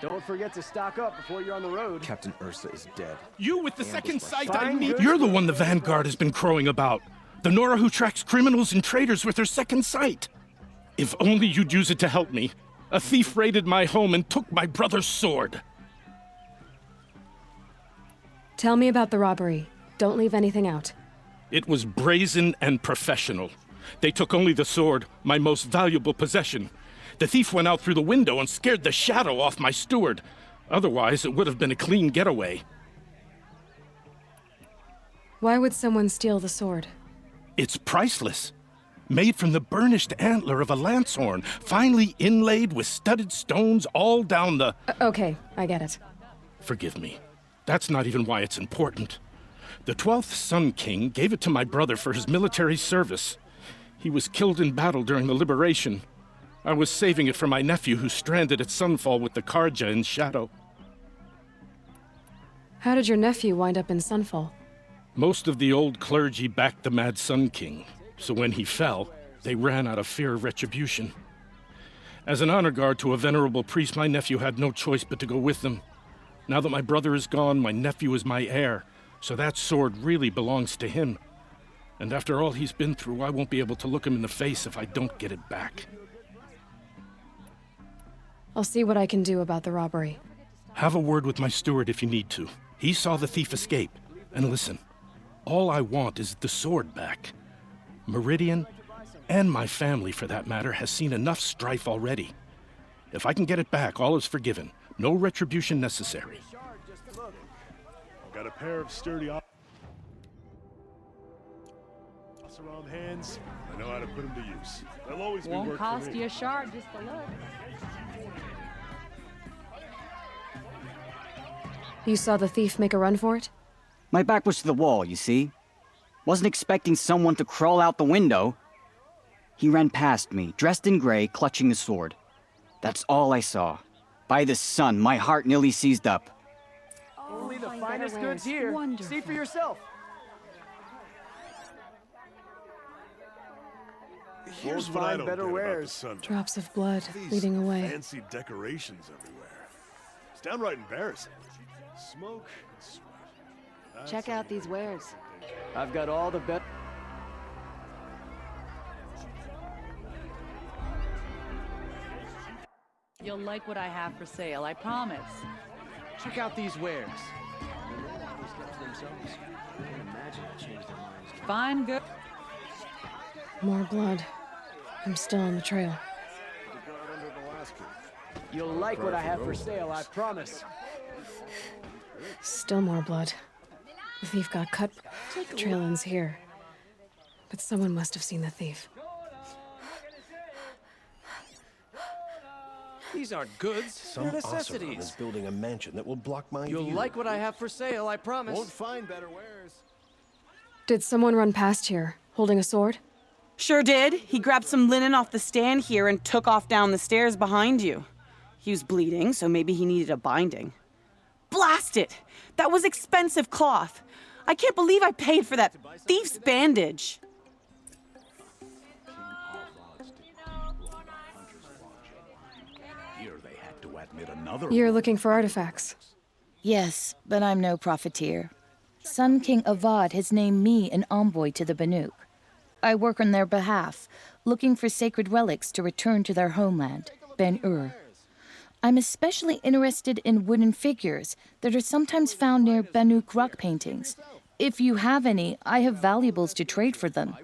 Don't forget to stock up before you're on the road. Captain Ursa is dead. You with the second sight I Fine, need. good. You're the one the Vanguard has been crowing about. The Nora who tracks criminals and traitors with her second sight. If only you'd use it to help me. A thief raided my home and took my brother's sword. Tell me about the robbery. Don't leave anything out. It was brazen and professional. They took only the sword, my most valuable possession. The thief went out through the window and scared the shadow off my steward. Otherwise, it would have been a clean getaway. Why would someone steal the sword? It's priceless. Made from the burnished antler of a lancehorn, finely inlaid with studded stones all down the... Okay, I get it. Forgive me. That's not even why it's important. The 12th Sun King gave it to my brother for his military service. He was killed in battle during the liberation. I was saving it for my nephew who's stranded at Sunfall with the Karja in Shadow. How did your nephew wind up in Sunfall? Most of the old clergy backed the Mad Sun King, so when he fell, they ran out of fear of retribution. As an honor guard to a venerable priest, my nephew had no choice but to go with them. Now that my brother is gone, my nephew is my heir, so that sword really belongs to him. And after all he's been through, I won't be able to look him in the face if I don't get it back. I'll see what I can do about the robbery. Have a word with my steward if you need to. He saw the thief escape. And listen, all I want is the sword back. Meridian, and my family for that matter, has seen enough strife already. If I can get it back, all is forgiven. No retribution necessary. I've got a pair of sturdy around hands. I know how to put them to use. They'll always be Won't work cost for me. you a shard just to look. You saw the thief make a run for it? My back was to the wall, you see. Wasn't expecting someone to crawl out the window. He ran past me, dressed in gray, clutching a sword. That's all I saw. By the sun, my heart nearly seized up. Only the finest goods here. Wonderful. See for yourself. Here's Won't what I find don't better get about the wares. sun. Drops of blood These leading away. fancy decorations everywhere. It's downright embarrassing. Smoke and sweat. That's Check out these wares. I've got all the best. You'll like what I have for sale, I promise. Check out these wares. Fine, good. More blood. I'm still on the trail. You'll like what I have for sale, I promise. Still more blood. The thief got cut. The trail ends here. But someone must have seen the thief. These aren't goods, Some they're Oseram necessities. is building a mansion that will block my You'll view. like what I have for sale, I promise. Won't find better wares. Did someone run past here, holding a sword? Sure did. He grabbed some linen off the stand here and took off down the stairs behind you. He was bleeding, so maybe he needed a binding. Blast it! That was expensive cloth. I can't believe I paid for that thief's bandage. Here they had to admit another. You're looking for artifacts. Yes, but I'm no profiteer. Sun King Avad has named me an envoy to the Banuk. I work on their behalf, looking for sacred relics to return to their homeland, Ben-Ur. I'm especially interested in wooden figures that are sometimes found near Banuk rock paintings. If you have any, I have valuables to trade for them.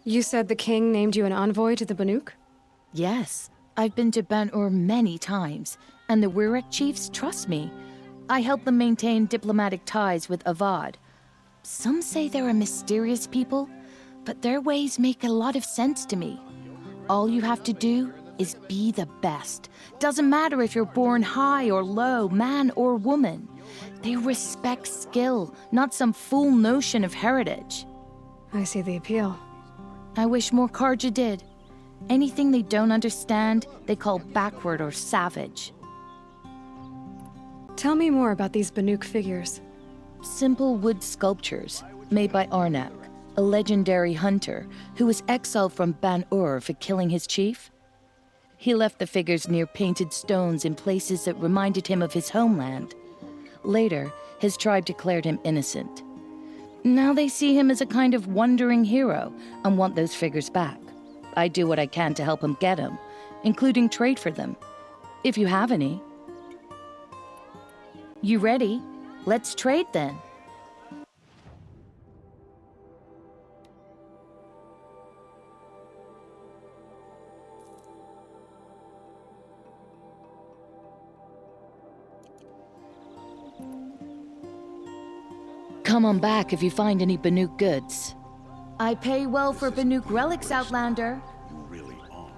You said the king named you an envoy to the Banuk? Yes, I've been to Ben-Ur many times, and the Wirek chiefs trust me. I help them maintain diplomatic ties with Avad. Some say they're a mysterious people, but their ways make a lot of sense to me. All you have to do is be the best. Doesn't matter if you're born high or low, man or woman. They respect skill, not some fool notion of heritage. I see the appeal. I wish more Karja did. Anything they don't understand, they call backward or savage. Tell me more about these Banuk figures. Simple wood sculptures made by Arnak, a legendary hunter who was exiled from Ban-Ur for killing his chief. He left the figures near painted stones in places that reminded him of his homeland. Later, his tribe declared him innocent. Now they see him as a kind of wandering hero and want those figures back. I do what I can to help him get them, including trade for them, if you have any. You ready? Let's trade then. Come on back if you find any Banuk goods. I pay well for Banuk relics, Outlander. You really are.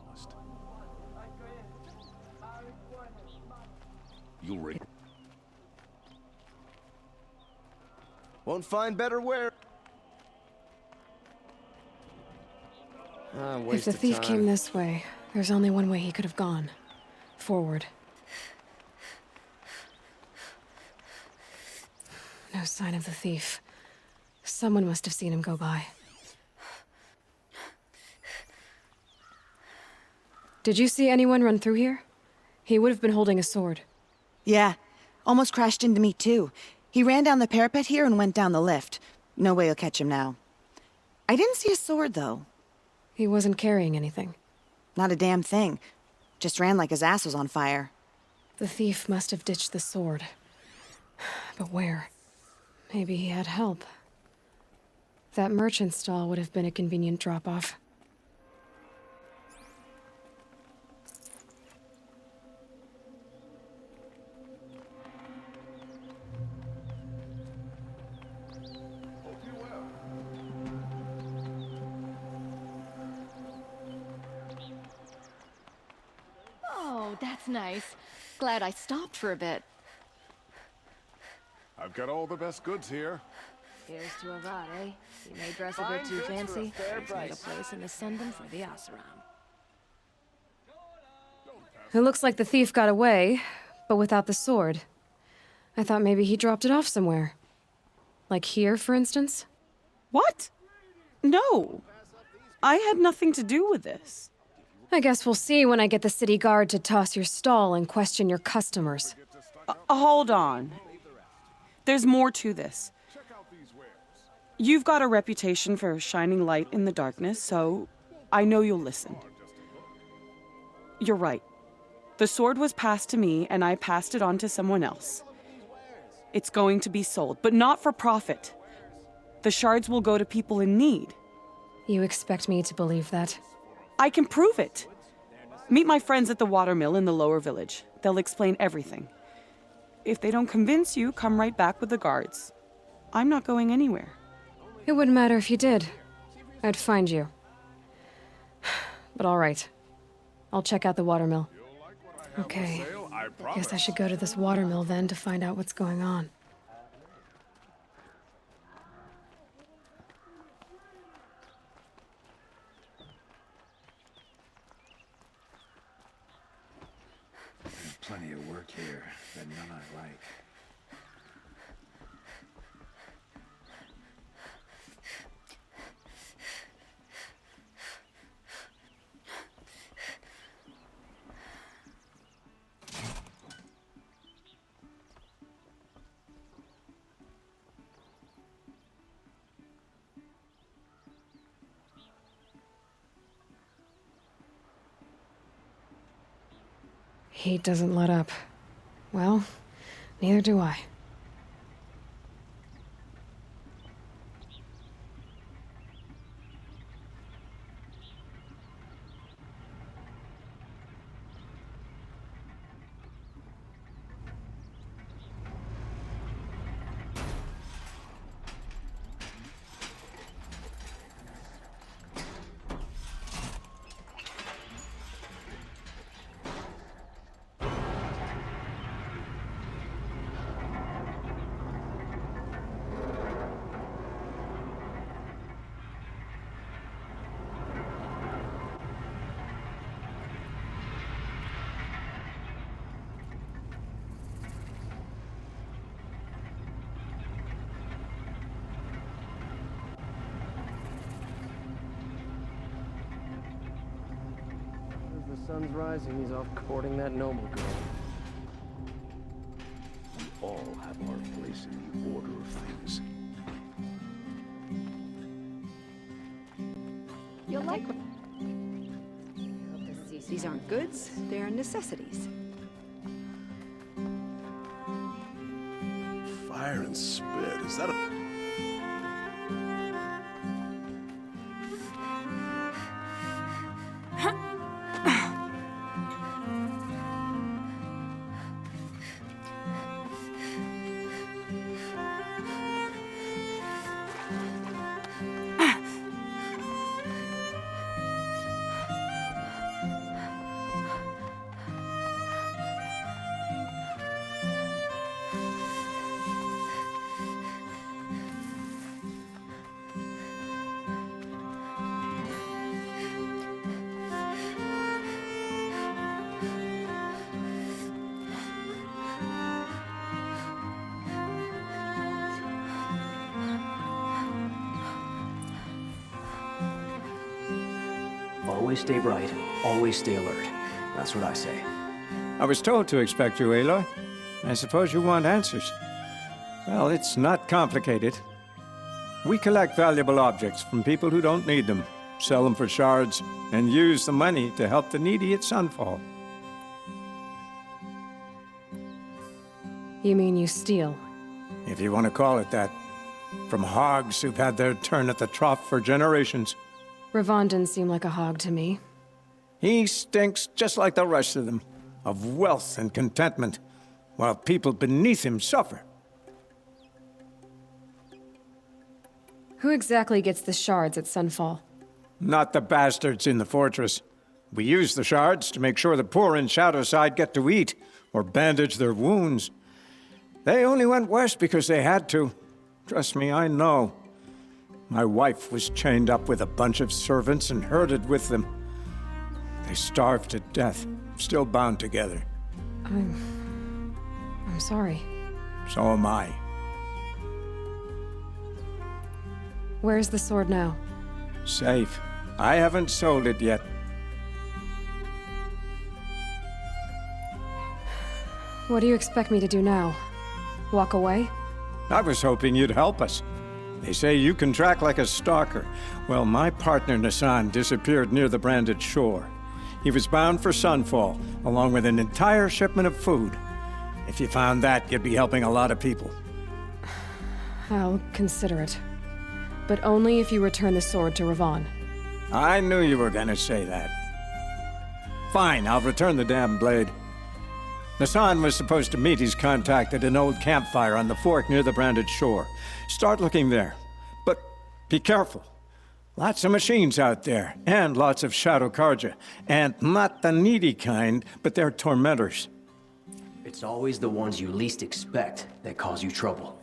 Lost. You'll rig. Won't find better wear. If the thief came this way, there's only one way he could have gone. Forward. No sign of the thief. Someone must have seen him go by. Did you see anyone run through here? He would have been holding a sword. Yeah, almost crashed into me too. He ran down the parapet here and went down the lift. No way you'll catch him now. I didn't see a sword, though. He wasn't carrying anything. Not a damn thing. Just ran like his ass was on fire. The thief must have ditched the sword. But where? Maybe he had help. That merchant stall would have been a convenient drop-off. Oh, that's nice. Glad I stopped for a bit. I've got all the best goods here. Here's to Avad, eh? You may dress a bit too fancy. Let's make a place in Ascendant for the Oseram. It looks like the thief got away, but without the sword. I thought maybe he dropped it off somewhere. Like here, for instance? What? No. I had nothing to do with this. I guess we'll see when I get the city guard to toss your stall and question your customers. Hold on. There's more to this. You've got a reputation for shining light in the darkness, so I know you'll listen. You're right. The sword was passed to me, and I passed it on to someone else. It's going to be sold, but not for profit. The shards will go to people in need. You expect me to believe that? I can prove it. Meet my friends at the watermill in the lower village. They'll explain everything. If they don't convince you, come right back with the guards. I'm not going anywhere. It wouldn't matter if you did. I'd find you. But all right. I'll check out the watermill. Okay. Guess I should go to this watermill then to find out what's going on. Plenty of work here, but none I like. Heat doesn't let up. Well, neither do I. sun's rising, he's off courting that noble girl. We all have our place in the order of things. You'll like These aren't goods, they're necessities. Fire and spit, is that a... Always stay bright, always stay alert. That's what I say. I was told to expect you, Aloy. I suppose you want answers. Well, it's not complicated. We collect valuable objects from people who don't need them, sell them for shards, and use the money to help the needy at Sunfall. You mean you steal? If you want to call it that. From hogs who've had their turn at the trough for generations. Ravon didn't seem like a hog to me. He stinks just like the rest of them, of wealth and contentment, while people beneath him suffer. Who exactly gets the shards at Sunfall? Not the bastards in the fortress. We use the shards to make sure the poor in Shadowside get to eat, or bandage their wounds. They only went west because they had to. Trust me, I know. My wife was chained up with a bunch of servants and herded with them. They starved to death, still bound together. I'm sorry. So am I. Where's the sword now? Safe. I haven't sold it yet. What do you expect me to do now? Walk away? I was hoping you'd help us. They say you can track like a stalker. Well, my partner Nassan disappeared near the branded shore. He was bound for Sunfall, along with an entire shipment of food. If you found that, you'd be helping a lot of people. I'll consider it. But only if you return the sword to Ravon. I knew you were gonna say that. Fine, I'll return the damn blade. Nassan was supposed to meet his contact at an old campfire on the fork near the branded shore. Start looking there. But be careful. Lots of machines out there, and lots of Shadow Karja. And not the needy kind, but they're tormentors. It's always the ones you least expect that cause you trouble.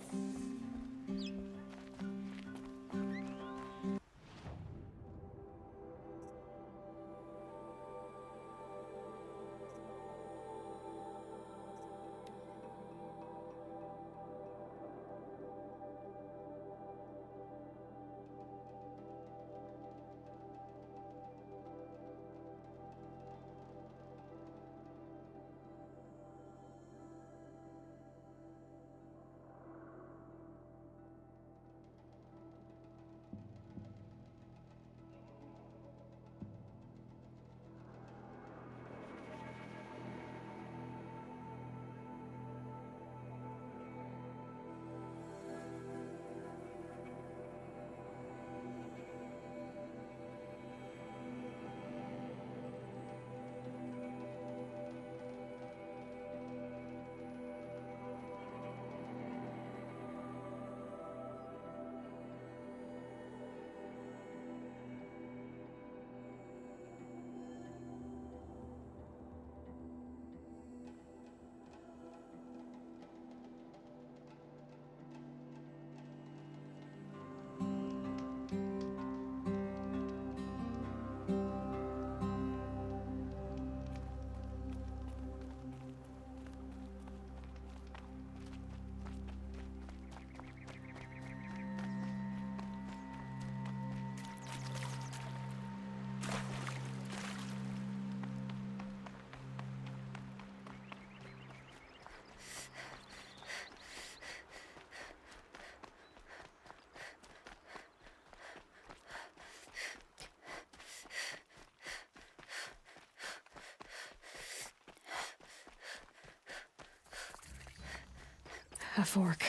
A fork.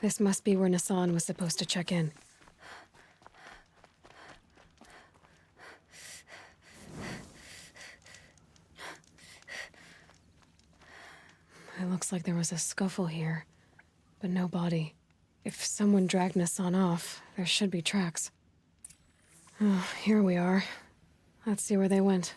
This must be where Nassan was supposed to check in. It looks like there was a scuffle here, but no body. If someone dragged Nassan off, there should be tracks. Oh, here we are. Let's see where they went.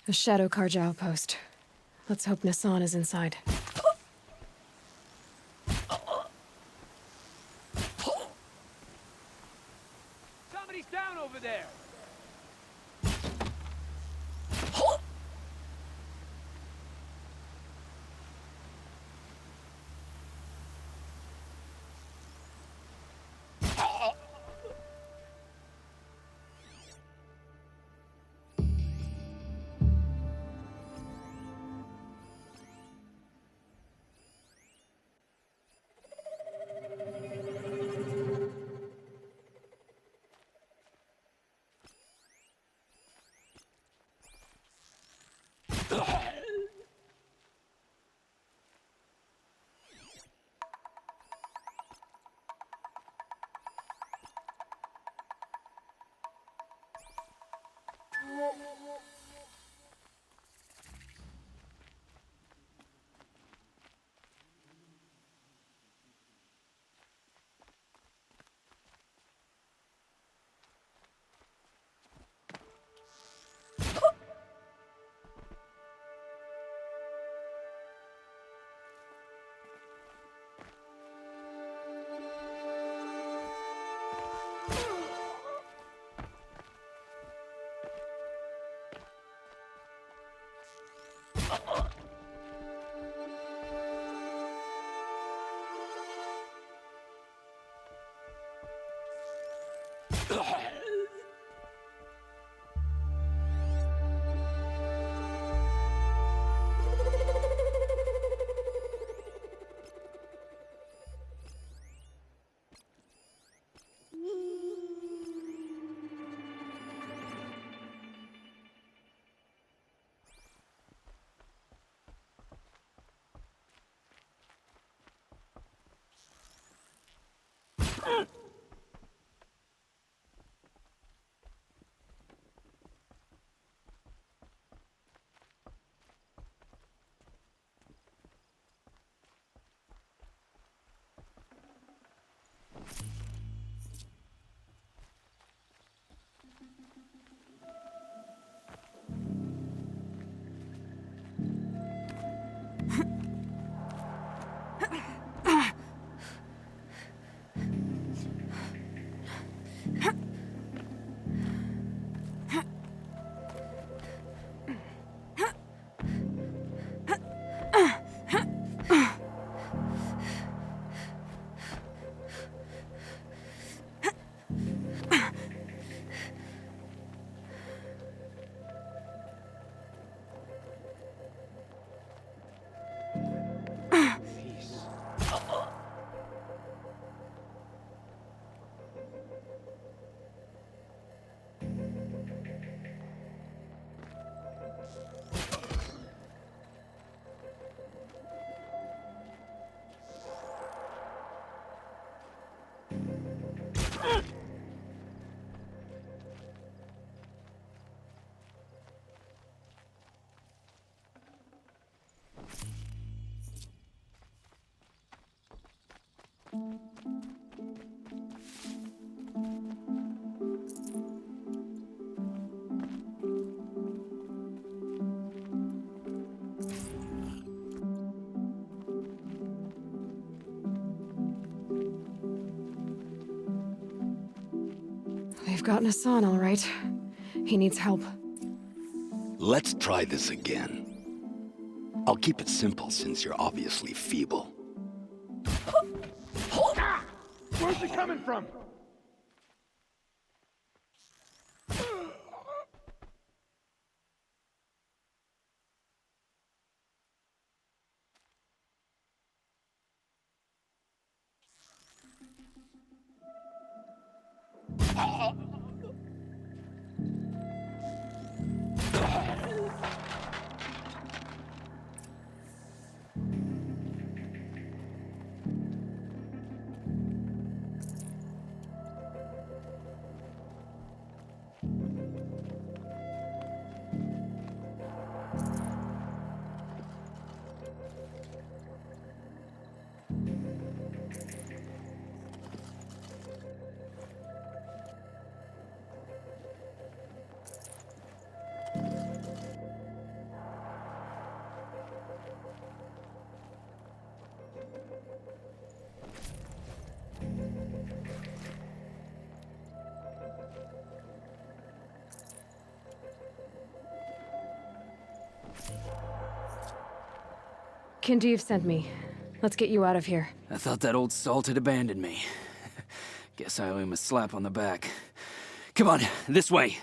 A Shadow Karja outpost. Let's hope Nassan is inside. Somebody's down over there! got Nassan, all right. He needs help. Let's try this again. I'll keep it simple since you're obviously feeble. Where's he coming from? Kindev sent me. Let's get you out of here. I thought that old salt had abandoned me. Guess I owe him a slap on the back. Come on, this way.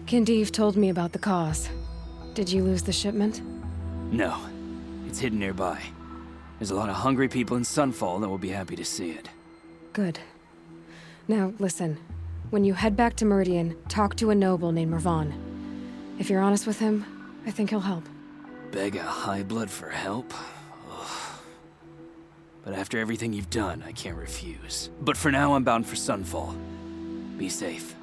Kindev told me about the cause. Did you lose the shipment? No, it's hidden nearby. There's a lot of hungry people in Sunfall that will be happy to see it. Good. Now, listen. When you head back to Meridian, talk to a noble named Mervan. If you're honest with him, I think he'll help. Beg a high blood for help? Ugh. But after everything you've done, I can't refuse. But for now, I'm bound for Sunfall. Be safe.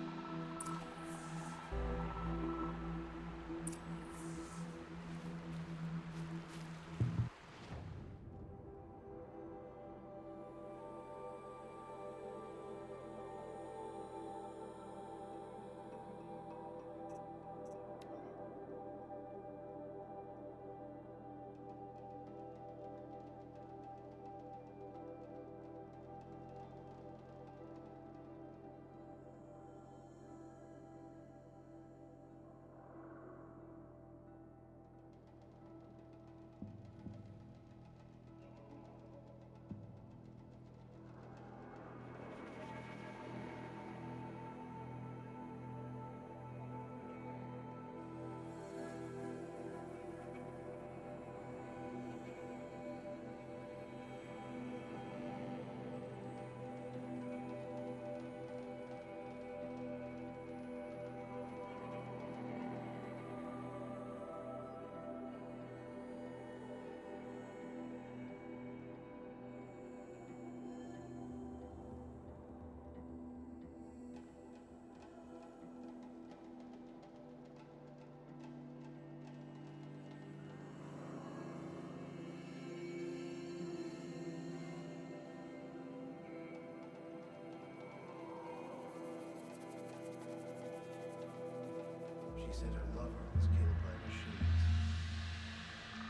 She said her lover was killed by machines.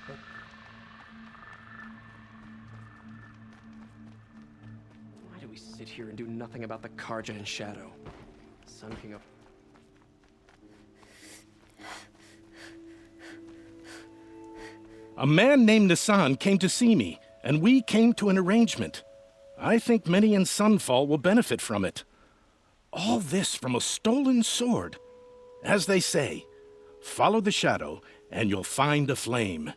But why do we sit here and do nothing about the Karja and Shadow? Sun King of... A man named Nassan came to see me, and we came to an arrangement. I think many in Sunfall will benefit from it. All this from a stolen sword. As they say, follow the shadow, and you'll find a flame.